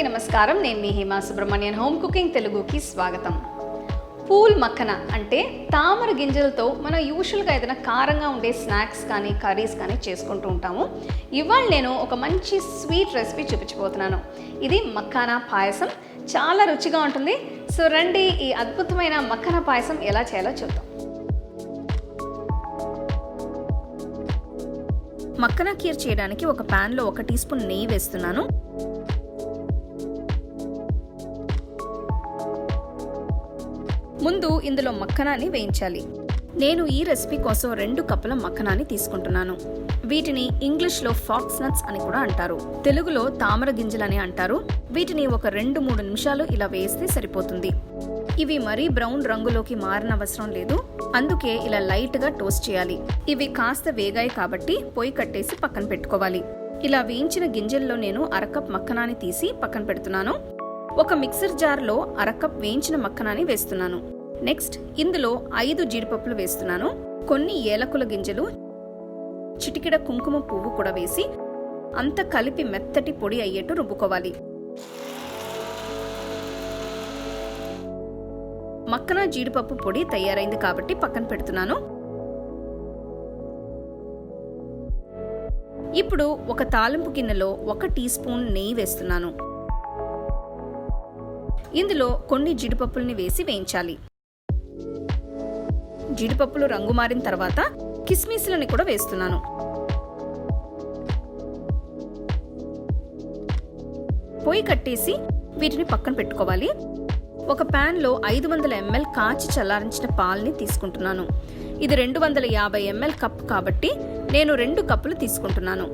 అందరికీ నమస్కారం. నేను మీ హేమా సుబ్రహ్మణ్యన్. హోమ్ కుకింగ్ తెలుగుకి స్వాగతం. పూల్ మఖన అంటే తామర గింజలతో మనం యూజువల్గా ఏదైనా కారంగా ఉండే స్నాక్స్ కానీ కర్రీస్ కానీ చేసుకుంటూ ఉంటాము. ఇవాళ నేను ఒక మంచి స్వీట్ రెసిపీ చూపించబోతున్నాను. ఇది మఖానా పాయసం. చాలా రుచిగా ఉంటుంది. సో రండి, ఈ అద్భుతమైన మఖానా పాయసం ఎలా చేయాలో చూద్దాం. మఖానా ఖీర్ చేయడానికి ఒక ప్యాన్లో 1 టీ స్పూన్ నెయ్యి వేస్తున్నాను. ముందు ఇందులో మఖానాని వేయించాలి. నేను ఈ రెసిపీ కోసం 2 కప్పుల మఖానాని తీసుకుంటున్నాను. వీటిని ఇంగ్లీష్లో ఫాక్స్నట్స్ అని కూడా అంటారు, తెలుగులో తామరగింజలు అని అంటారు. వీటిని ఒక 2-3 నిమిషాలు ఇలా వేస్తే సరిపోతుంది. ఇవి మరీ బ్రౌన్ రంగులోకి మారనవసరం లేదు, అందుకే ఇలా లైట్గా టోస్ట్ చేయాలి. ఇవి కాస్త వేగాయి కాబట్టి పొయ్యి కట్టేసి పక్కన పెట్టుకోవాలి. ఇలా వేయించిన గింజల్లో నేను 1/2 కప్ మఖానాని తీసి పక్కన పెడుతున్నాను. ఒక మిక్సర్ జార్లో 1/2 కప్ వేయించిన మఖానాని వేస్తున్నాను. నెక్స్ట్ ఇందులో 5 జీడిపప్పులు వేస్తున్నాను. కొన్ని ఏలకుల గింజలు, చిటికెడ కుంకుమ పువ్వు కూడా వేసి అంత కలిపి మెత్తటి పొడి అయ్యేట్టు రుబ్బుకోవాలి. మఖానా జీడిపప్పు పొడి తయారైంది కాబట్టి పక్కన పెడుతున్నాను. ఇప్పుడు ఒక తాలింపు గిన్నెలో 1 టీ స్పూన్ నెయ్యి వేస్తున్నాను. ఇందులో కొన్ని జీడిపప్పుల్ని వేసి వేయించాలి. జీడిపప్పులు రంగు మారిన తర్వాత కిస్మిస్లని కూడా వేస్తున్నాను. పొయ్యి కట్టేసి వీటిని పక్కన పెట్టుకోవాలి. ఒక ప్యాన్లో 500 ml కాచి చల్లారించిన పాలని తీసుకుంటున్నాను. ఇది 250 ml కప్ కాబట్టి నేను 2 కప్పులు తీసుకుంటున్నాను.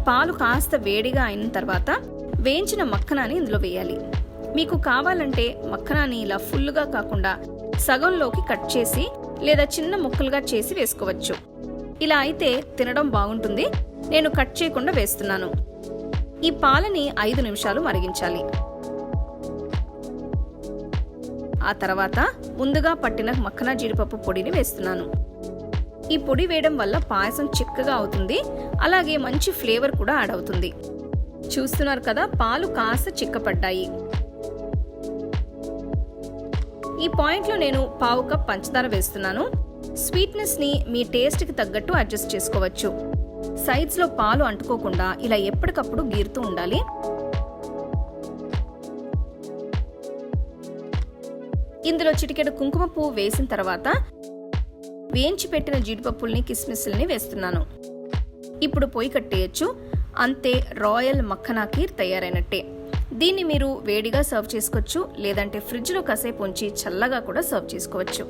పాలు కాస్త వేడిగా అయిన తర్వాత వేయించిన మఖానాని ఇందులో వేయాలి. మీకు కావాలంటే మఖానాని ఇలా ఫుల్గా కాకుండా సగంలోకి కట్ చేసి లేదా చిన్న ముక్కలుగా చేసి వేసుకోవచ్చు. ఇలా అయితే తినడం బాగుంటుంది. నేను కట్ చేయకుండా వేస్తున్నాను. ఈ పాలని 5 నిమిషాలు మరిగించాలి. ఆ తర్వాత ముందుగా పట్టిన మఖానా జీడిపప్పు పొడిని వేస్తున్నాను. ఈ పొడి వేయడం వల్ల పాయసం చిక్కగా అవుతుంది, అలాగే మంచి ఫ్లేవర్ కూడా యాడ్ అవుతుంది. చూస్తున్నారు కదా, పాలు కాస్త చిక్కపడ్డాయి. ఈ పాయింట్లో నేను 1/2 కప్ పంచదార వేస్తున్నాను. స్వీట్నెస్ని మీ టేస్ట్కి తగ్గట్టు అడ్జస్ట్ చేసుకోవచ్చు. సైడ్స్లో పాలు అంటుకోకుండా ఇలా ఎప్పటికప్పుడు గీరుతూ ఉండాలి. ఇందులో చిటికెడు కుంకుమ పువ్వు వేసిన తర్వాత వేయించి పెట్టిన జీడిపప్పుల్ని కిస్మిస్ని వేస్తున్నాను. ఇప్పుడు పొయ్యి కట్టేయచ్చు. అంతే, రాయల్ మఖానా ఖీర్ తయారైనట్టే. దీన్ని మీరు వేడిగా సర్వ్ చేసుకోవచ్చు, లేదంటే ఫ్రిడ్జ్లో కాసేపు ఉంచి చల్లగా కూడా సర్వ్ చేసుకోవచ్చు.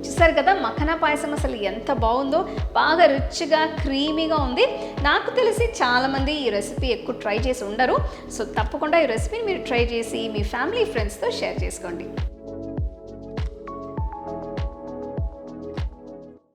చూసారు కదా, మఖానా పాయసం అసలు ఎంత బాగుందో. బాగా రిచ్గా క్రీమీగా ఉంది. నాకు తెలిసి చాలామంది ఈ రెసిపీ ఎక్కువ ట్రై చేసి ఉండరు. సో తప్పకుండా ఈ రెసిపీని మీరు ట్రై చేసి మీ ఫ్యామిలీ ఫ్రెండ్స్తో షేర్ చేసుకోండి.